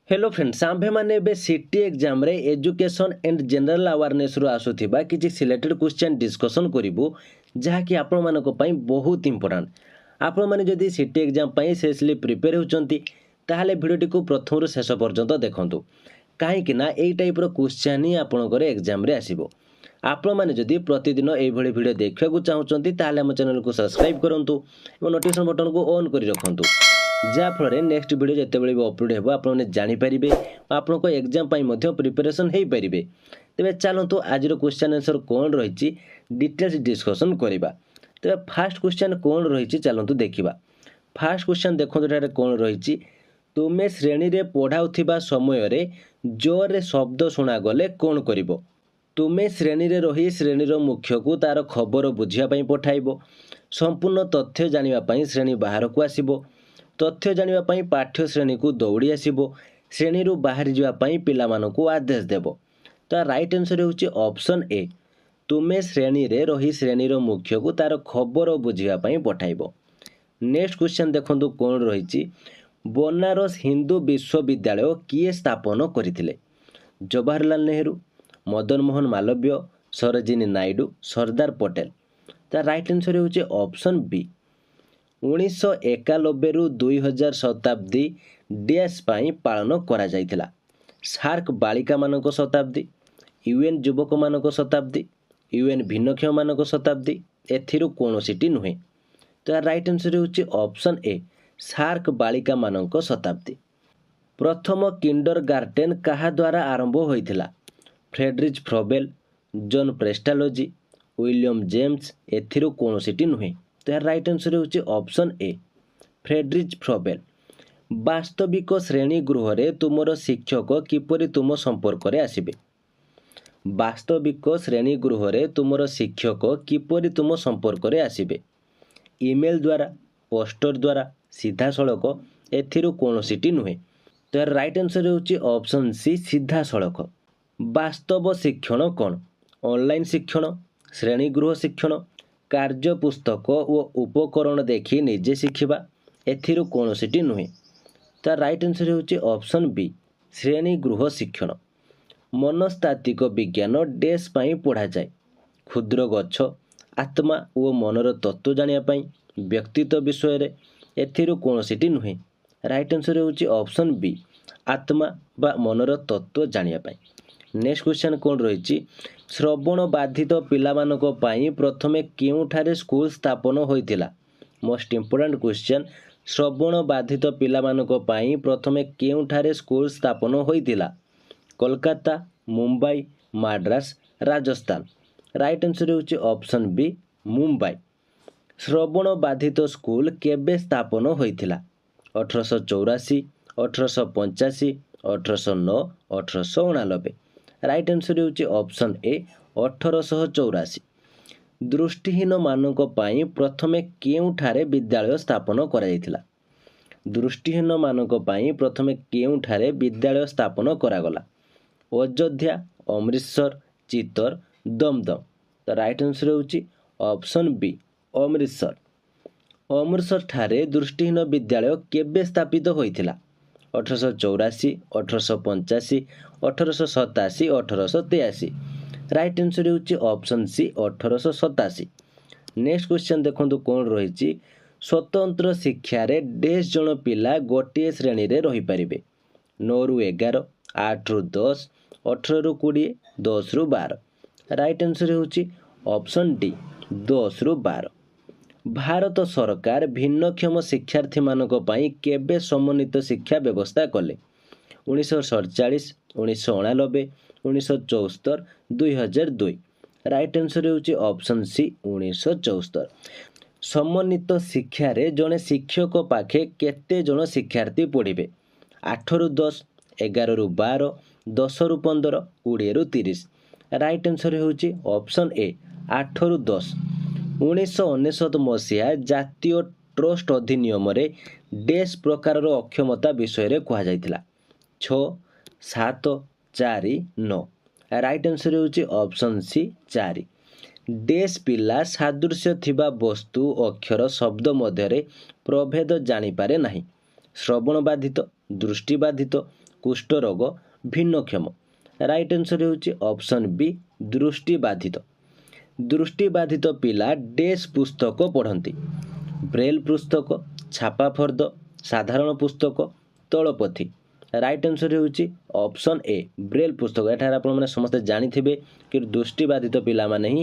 Hello friends आम्भे माने बे city exam रे education and general awareness रु आसुथिबा किछि सिलेक्टेड क्वेश्चन डिस्कशन करिवु जहा कि आपण मानको पई बहुत इंपोर्टेंट। आपण माने जदि सिटी एग्जाम पई सेसली प्रिपेयर होचंती ताहाले भिडियोटी को प्रथम रु शेष पर्यंत देखंतु काहे कि ना एई टाइप रो क्वेश्चन ही आपनकर एग्जाम रे आसीबो। आपण माने जदि प्रतिदिन एई भଳି भिडियो देखिया को चाहउचंती ताहाले हम चैनल को सब्सक्राइब करंतु एवं नोटिफिकेशन बटन को ऑन करि रखंतु जाफल नेक्स्ट वीडियो जितेबाला भी अपलोड हो आपने जानीपारे आपको एग्जाम प्रिपरेशन हो पारे। तेज चलतु आज क्वेश्चन आंसर कौन रही डिटेल्स डिस्कसन करवा। तेज फास्ट क्वेश्चन कौन रही चलतु देखा। फास्ट क्वेश्चन देखो कौन रही तुम्हें श्रेणी रे पढ़ाऊा समय जोर शब्द शुणागले कौन कर तुम्हें श्रेणी रे रही श्रेणीर मुख्य को तार खबर बुझापी पठाइब संपूर्ण तथ्य जानापी श्रेणी बाहर को आसब तथ्य जानापी पाठ्य श्रेणी को दौड़ी आसब श्रेणी बाहर जावाई पिलामानकु आदेश देव। तो राइट आंसर होची ऑप्शन ए तुम्हें श्रेणी रे रही श्रेणीर मुख्य को तार खबर बुझापी पठाइब। नेक्स्ट क्वेश्चन देखंतु कौन रही बनारस हिंदू विश्वविद्यालय किए स्थापन करथिले जवाहरलाल नेहरू मदन मोहन मालवीय सरोजिनी नायडू सरदार पटेल। तो राइट आंसर होची ऑप्शन बी 1991 रु 2000 शताब्दी डैश पाई पालन करा जाइथिला सार्क बालिका मानक शताब्दी यूएन युवक मानक शताब्दी यूएन भिन्नक्षम मानक शताब्दी एथिरु कोनोसीटी नुहे। तो राइट आंसर होची ऑप्शन ए सार्क बालिका मानक शताब्दी। प्रथम किंडरगार्टेन कहा द्वारा आरंभ होइथिला Friedrich Froebel John Pestalozzi William James एथिरु कोनोसीटी नुहे। तो यार राइट आंसर होची ऑप्शन ए फ्रेडरिच फ्रोबेल। वास्तविक श्रेणी गृह रे तुमर शिक्षक किपरि तुम संपर्क रे आसीबे वास्तविक श्रेणी गृह रे तुमर शिक्षक किपरि तुम संपर्क रे आसीबे ईमेल द्वारा पोस्टर द्वारा सीधा सड़क एथिरु कोनोसीटी नुहे। तो यार राइट आंसर होची ऑप्शन सी सीधा सड़क। वास्तव शिक्षण कौन ऑनलाइन शिक्षण श्रेणी गृह शिक्षण कार्य पुस्तक और उपकरण देखी निजे शिखिबा एथिरु कोनोसीटी नुहे। तो राइट आंसर होची ऑप्शन बी श्रेणी गृह शिक्षण। मनस्तात्विक विज्ञान डैश पाई पढ़ा जाए क्षुद्र गछ आत्मा और मनर तत्व जानिया व्यक्तित्व विषय रे एथिरु कोनोसीटी नुहे। राइट आंसर होची ऑप्शन बी आत्मा बा मनर तत्व जानिया। नेक्स्ट क्वेश्चन कौन रही श्रवण बाधित पिलामानक पई प्रथमे केउठारे स्कूल स्थापन होइतिला मोस्ट इंपोर्टेंट क्वेश्चन श्रवण बाधित पिलामानक पई प्रथमे केउठारे स्कूल स्थापन होइतिला कोलकाता मुंबई मद्रास राजस्थान। राइट आंसर होची ऑप्शन बी मुंबई। श्रवण बाधित स्कूल केबे स्थापन होइतिला 1884 1885 1809 1889। राइट आंसर होची ऑप्शन ए 1884। दृष्टिहीन मानक पई प्रथमे केउठारे विद्यालय स्थापन करा जायतिला दृष्टिहीन मानक पई प्रथमे केउठारे विद्यालय स्थापन करागला अयोध्या अमृतसर चित्तर दमदम। तो राइट आंसर होची ऑप्शन बी अमृतसर। अमृतसर ठारे दृष्टिहीन विद्यालय केबे स्थापित होइतिला 1884 1885 1887 1883। राइट आंसर होची ऑप्शन सी 1887। नेक्स्ट क्वेश्चन देखंतु कौन रही स्वतंत्र शिक्षा रे डैश जन पिला गोटे श्रेणी रे रही परिबे 9 रु 11 8 रु 10 18 रु 20 10 रु 12। राइट आंसर होची ऑप्शन डी 10 रु 12। भारत सरकार भिन्नक्षम शिक्षार्थी मानक पई केबे समन्वित शिक्षा व्यवस्था कले 1947 1989 1974 2002। राइट आंसर होची ऑप्शन सी 1974। समन्वित शिक्षा रे जने शिक्षक पाखे केते जन शिक्षार्थी पढ़िबे 8 रु 10 11 रु 12 10 रु 15 20 रु 30। राइट आंसर होची ऑप्शन ए 8 रु 10। 1999 मसीहा जातीय ट्रस्ट अधिनियम रे डैश प्रकार अक्षमता विषय रे कहा जाइतिला 6 7 4 9। राइट आंसर होची ऑप्शन सी 4। डैश पिला सादृश्य थिबा वस्तु अक्षर शब्द मध्य प्रभेद जानी पारे नाही श्रवण बाधित ଦୃଷ୍ଟିବାଧିତ, କୁଷ୍ଠରୋଗ, ଭିନ୍ନକ୍ଷମ। ରାଇଟ୍ ଆନ୍ସର୍ ହେଉଛି ଅପସନ୍ ବି ଦୃଷ୍ଟିବାଧିତ। ଦୃଷ୍ଟିବାଧିତ ପିଲା ଡେସ୍ ପୁସ୍ତକ ପଢ଼ନ୍ତି? ବ୍ରେଲ୍ ପୁସ୍ତକ, ଛାପା ଫର୍ଦ୍ଦ, ସାଧାରଣ ପୁସ୍ତକ, ତଳପଥି। ରାଇଟ୍ ଆନ୍ସର୍ ହେଉଛି ଅପସନ୍ ଏ ବ୍ରେଲ୍ ପୁସ୍ତକ। ଏଠାରେ ଆପଣମାନେ ସମସ୍ତେ ଜାଣିଥିବେ କି ଦୃଷ୍ଟିବାଧିତ ପିଲାମାନେ ହିଁ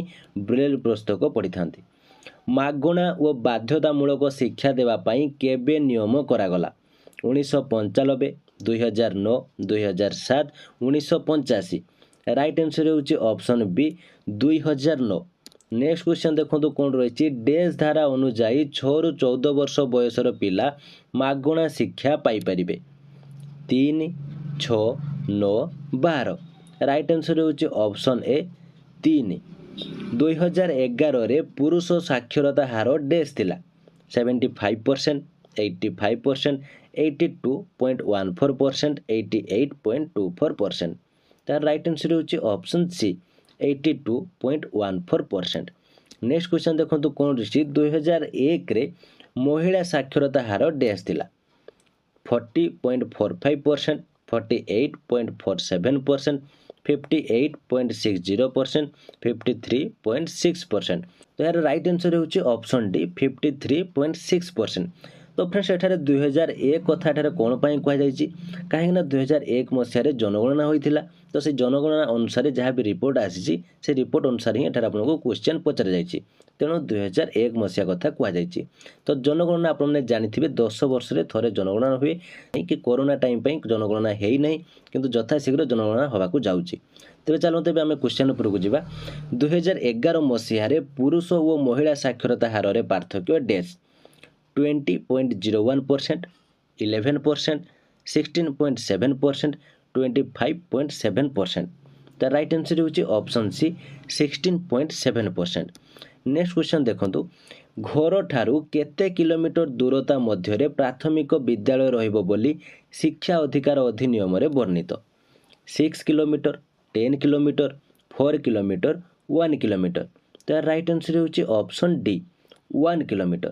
ବ୍ରେଲ୍ ପୁସ୍ତକ ପଢ଼ିଥାନ୍ତି। ମାଗଣା ଓ ବାଧ୍ୟତାମୂଳକ ଶିକ୍ଷା ଦେବା ପାଇଁ କେବେ ନିୟମ କରାଗଲା? 1995, 2009, 2007, 1985। ରାଇଟ୍ ଆନ୍ସର୍ ହେଉଛି ଅପସନ୍ ବି 2009। ନେକ୍ସଟ କ୍ୱେଶ୍ଚନ୍ ଦେଖନ୍ତୁ କ'ଣ ରହିଛି। ଡେସ୍ ଧାରା ଅନୁଯାୟୀ 6ରୁ 14 ବର୍ଷ ବୟସର ପିଲା ମାଗଣା ଶିକ୍ଷା ପାଇପାରିବେ? 3, 6, 9, 12। ରାଇଟ୍ ଆନ୍ସର୍ ହେଉଛି ଅପସନ୍ ଏ 3। 2011ରେ ପୁରୁଷ ସାକ୍ଷରତା ହାର ଡେସ୍ ଥିଲା? 75%, 85%, 82.14%, 88.24%। ତାର ରାଇଟ୍ ଆନ୍ସର୍ ହେଉଛି ଅପସନ୍ ସି 82.14%। ନେକ୍ସଟ କ୍ୱେଶ୍ଚନ୍ ଦେଖନ୍ତୁ କ'ଣ ରହିଛି। 2001ରେ ମହିଳା ସାକ୍ଷରତା ହାର ଡେସ୍ ଥିଲା? 40.45%, 48.47%, 58.60%, 53.6%। ତ ଏହାର ରାଇଟ୍ ଆନ୍ସର୍ ହେଉଛି ଅପସନ୍ ଡି 53.6%। ତ ଫ୍ରେଣ୍ଡସ୍ ଏଠାରେ 2001 କଥା ଏଠାରେ କ'ଣ ପାଇଁ କୁହାଯାଇଛି? କାହିଁକିନା 2001 ମସିହାରେ ଜନଗଣନା ହୋଇଥିଲା। ତ ସେ ଜନଗଣନା ଅନୁସାରେ ଯାହା ବି ରିପୋର୍ଟ ଆସିଛି ସେ ରିପୋର୍ଟ ଅନୁସାରେ ହିଁ ଏଠାରେ ଆପଣଙ୍କୁ କ୍ୱେଶ୍ଚନ୍ ପଚରାଯାଇଛି। ତେଣୁ 2001 ମସିହା କଥା କୁହାଯାଇଛି। ତ ଜନଗଣନା ଆପଣମାନେ ଜାଣିଥିବେ 10 ବର୍ଷରେ ଥରେ ଜନଗଣନା ହୁଏ। କାହିଁକି କରୋନା ଟାଇମ୍ ପାଇଁ ଜନଗଣନା ହେଇନାହିଁ, କିନ୍ତୁ ଯଥାଶୀଘ୍ର ଜନଗଣନା ହେବାକୁ ଯାଉଛି। ତେବେ ଚାଲନ୍ତୁ ଏବେ ଆମେ କ୍ୱେଶ୍ଚନ୍ ଉପରକୁ ଯିବା। 2011 ମସିହାରେ ପୁରୁଷ ଓ ମହିଳା ସାକ୍ଷରତା ହାରରେ ପାର୍ଥକ୍ୟ ଡେସ୍? 20.01%, 11%, 16.7%, 25.7%। ତା ରାଇଟ୍ ଆନ୍ସର୍ ହେଉଛି ଅପସନ୍ ସି 16.7%। ନେକ୍ସଟ କ୍ୱେଶ୍ଚନ୍ ଦେଖନ୍ତୁ। ଘରଠାରୁ କେତେ କିଲୋମିଟର ଦୂରତା ମଧ୍ୟରେ ପ୍ରାଥମିକ ବିଦ୍ୟାଳୟ ରହିବ ବୋଲି ଶିକ୍ଷା ଅଧିକାର ଅଧିନିୟମରେ ବର୍ଣ୍ଣିତ? 6 କିଲୋମିଟର, 10 କିଲୋମିଟର, 4 କିଲୋମିଟର, 1 କିଲୋମିଟର। ତାର ରାଇଟ୍ ଆନ୍ସର୍ ହେଉଛି option D 1 kilometre.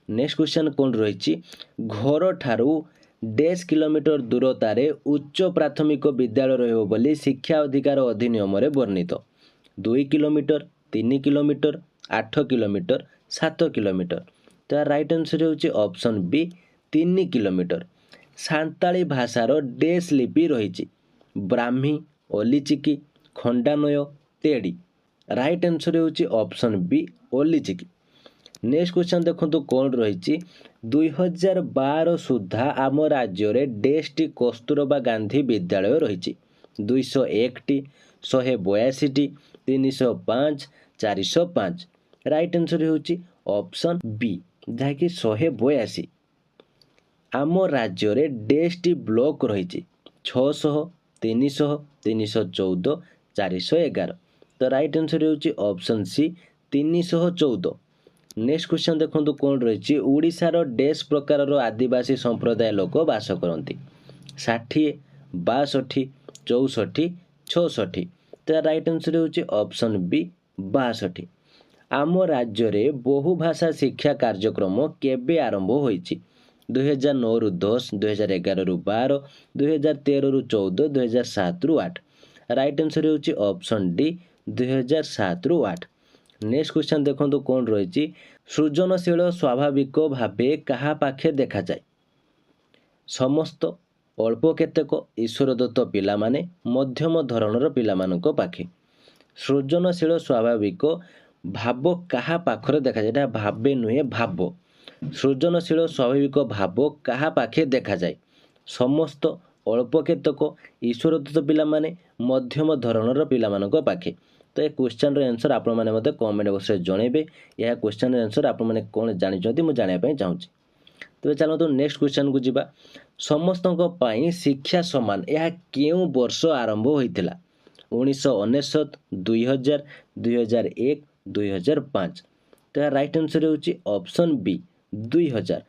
Next question କ'ଣ ରହିଛି। ଘରଠାରୁ ଡେସ୍ କିଲୋମିଟର ଦୂରତାରେ ଉଚ୍ଚ ପ୍ରାଥମିକ ବିଦ୍ୟାଳୟ ରହିବ ବୋଲି ଶିକ୍ଷା ଅଧିକାର ଅଧିନିୟମରେ ବର୍ଣ୍ଣିତ? 2 କିଲୋମିଟର, 3 କିଲୋମିଟର, 8 କିଲୋମିଟର, 7 କିଲୋମିଟର। ତାର ରାଇଟ୍ ଆନ୍ସର୍ ହେଉଛି ଅପସନ୍ ବି 3 କିଲୋମିଟର। ସାନ୍ତାଳୀ ଭାଷାର ଡେସ୍ ଲିପି ରହିଛି? ବ୍ରାହ୍ମୀ, ଅଲିଚିକି, ଖଣ୍ଡାନୟ, ତେଡ଼ି। ରାଇଟ୍ ଆନ୍ସର୍ ହେଉଛି ଅପସନ୍ ବି ଅଲିଚିକି। ନେକ୍ସଟ କ୍ୱେଶ୍ଚନ୍ ଦେଖନ୍ତୁ କ'ଣ ରହିଛି। 2012 ସୁଦ୍ଧା ଆମ ରାଜ୍ୟରେ ଡେସ୍ଟି କସ୍ତୁରବା ଗାନ୍ଧୀ ବିଦ୍ୟାଳୟ ରହିଛି? 201ଟି, 182ଟି, 305, 405। ରାଇଟ୍ ଆନ୍ସର୍ ହେଉଛି ଅପସନ୍ ବି ଯାହାକି 182। ଆମ ରାଜ୍ୟରେ ଡେସ୍ଟି ବ୍ଲକ ରହିଛି? 600, 300, 314, 411। ତ ରାଇଟ୍ ଆନ୍ସର୍ ହେଉଛି ଅପସନ୍ ସି 314। ନେକ୍ସଟ କ୍ୱେଶ୍ଚନ୍ ଦେଖନ୍ତୁ କ'ଣ ରହିଛି। ଓଡ଼ିଶାର ଡେସ୍ ପ୍ରକାରର ଆଦିବାସୀ ସମ୍ପ୍ରଦାୟ ଲୋକ ବାସ କରନ୍ତି? 60, 62, 64, 66। ତ ରାଇଟ୍ ଆନ୍ସର୍ ହେଉଛି ଅପସନ୍ ବି 62। ଆମ ରାଜ୍ୟରେ ବହୁଭାଷା ଶିକ୍ଷା କାର୍ଯ୍ୟକ୍ରମ କେବେ ଆରମ୍ଭ ହୋଇଛି? 2009ରୁ 10, 2011ରୁ 12, 2013ରୁ 14, 2007ରୁ 8। ରାଇଟ୍ ଆନ୍ସର୍ ହେଉଛି ଅପସନ୍ ଡି 2007ରୁ 8। ନେକ୍ସଟ କ୍ୱେଶ୍ଚନ୍ ଦେଖନ୍ତୁ କ'ଣ ରହିଛି। ସୃଜନଶୀଳ ସ୍ୱାଭାବିକ ଭାବେ କାହା ପାଖେ ଦେଖାଯାଏ? ସମସ୍ତ, ଅଳ୍ପ କେତେକ, ଈଶ୍ୱରଦତ୍ତ ପିଲାମାନେ, ମଧ୍ୟମ ଧରଣର ପିଲାମାନଙ୍କ ପାଖେ। ସୃଜନଶୀଳ ସ୍ୱାଭାବିକ ଭାବ କାହା ପାଖରେ ଦେଖାଯାଏ? ଏଟା ଭାବେ ନୁହେଁ ଭାବ। ସୃଜନଶୀଳ ସ୍ୱାଭାବିକ ଭାବ କାହା ପାଖେ ଦେଖାଯାଏ? ସମସ୍ତ, ଅଳ୍ପ କେତେକ, ଈଶ୍ୱରଦତ୍ତ ପିଲାମାନେ, ମଧ୍ୟମ ଧରଣର ପିଲାମାନଙ୍କ ପାଖେ। ତ ଏ କ୍ୱେଶ୍ଚନ୍ର ଆନ୍ସର୍ ଆପଣମାନେ ମୋତେ କମେଣ୍ଟ ବକ୍ସରେ ଜଣାଇବେ। ଏହା କ୍ୱେଶ୍ଚନ୍ର ଆନ୍ସର୍ ଆପଣମାନେ କ'ଣ ଜାଣିଛନ୍ତି ମୁଁ ଜାଣିବା ପାଇଁ ଚାହୁଁଛି। ତେବେ ଚାଲନ୍ତୁ ନେକ୍ସଟ କ୍ୱେଶ୍ଚନ୍କୁ ଯିବା। ସମସ୍ତଙ୍କ ପାଇଁ ଶିକ୍ଷା ସମାନ ଏହା କେଉଁ ବର୍ଷ ଆରମ୍ଭ ହୋଇଥିଲା? 1999, 2000, 2001, 2005। ତ ଏହା ରାଇଟ୍ ଆନ୍ସର୍ ହେଉଛି ଅପସନ୍ ବି 2000।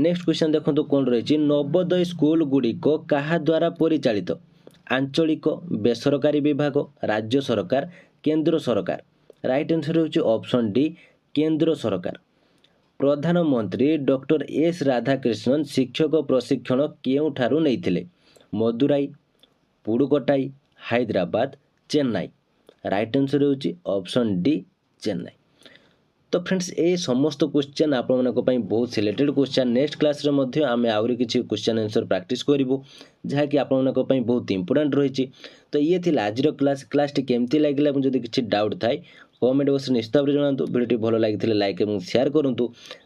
ନେକ୍ସଟ କ୍ୱେଶ୍ଚନ୍ ଦେଖନ୍ତୁ କ'ଣ ରହିଛି। ନବୋଦୟ ସ୍କୁଲ ଗୁଡ଼ିକ କାହା ଦ୍ୱାରା ପରିଚାଳିତ? ଆଞ୍ଚଳିକ, ବେସରକାରୀ ବିଭାଗ, ରାଜ୍ୟ ସରକାର, କେନ୍ଦ୍ର ସରକାର। ରାଇଟ୍ ଆନ୍ସର୍ ହେଉଛି ଅପସନ୍ ଡି କେନ୍ଦ୍ର ସରକାର। प्रधानमंत्री डॉक्टर एस राधाकृष्णन शिक्षक प्रशिक्षण केउठारु नेइथिले मदुराई पुडुकोट्टाई हैदराबाद चेन्नई राइट आंसर होची ऑप्शन डी चेन्नई। तो फ्रेंड्स ए समस्त क्वेश्चन आप बहुत सिलेक्टेड क्वेश्चन नेक्स्ट क्लास रे मध्य आमे आउरी किछि क्वेश्चन आंसर प्रैक्टिस करिवो जहा कि आप बहुत इंपोर्टेंट रही। तो ये थी आज क्लास केमती लगिला जदि किछि डाउट थाए कमेंट बॉक्स निश्चित भाव जनातु वीडियो भल लगी लाइक और शेयर करूँ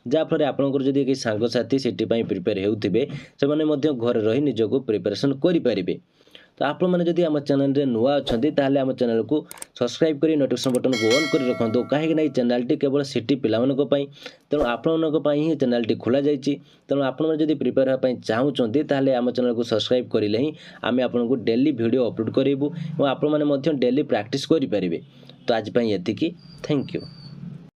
जहाँफल आपंकर जदि कई सांगसाथी से प्रिपेयर होते से घर रही निजक प्रिपेरेसन करेंगे। तो आप मैंने आम चैनल रे नुआ अच्छा ताहले आम चैनल को सब्सक्राइब कर नोटिफिकेशन बटन को ऑन कर रखु कहीं चैनल केवल सिटी पाई तेणु आपण ही चैनल खोल जाइए। तेणु आपड़ी प्रिपेयर होगापी चाहूँगी ताहले आम चैनल को सब्सक्राइब करें ही आम आपको डेली वीडियो अपलोड करूँ और आप डेली प्रैक्टिस करेंगे। तो आज ये थैंक यू।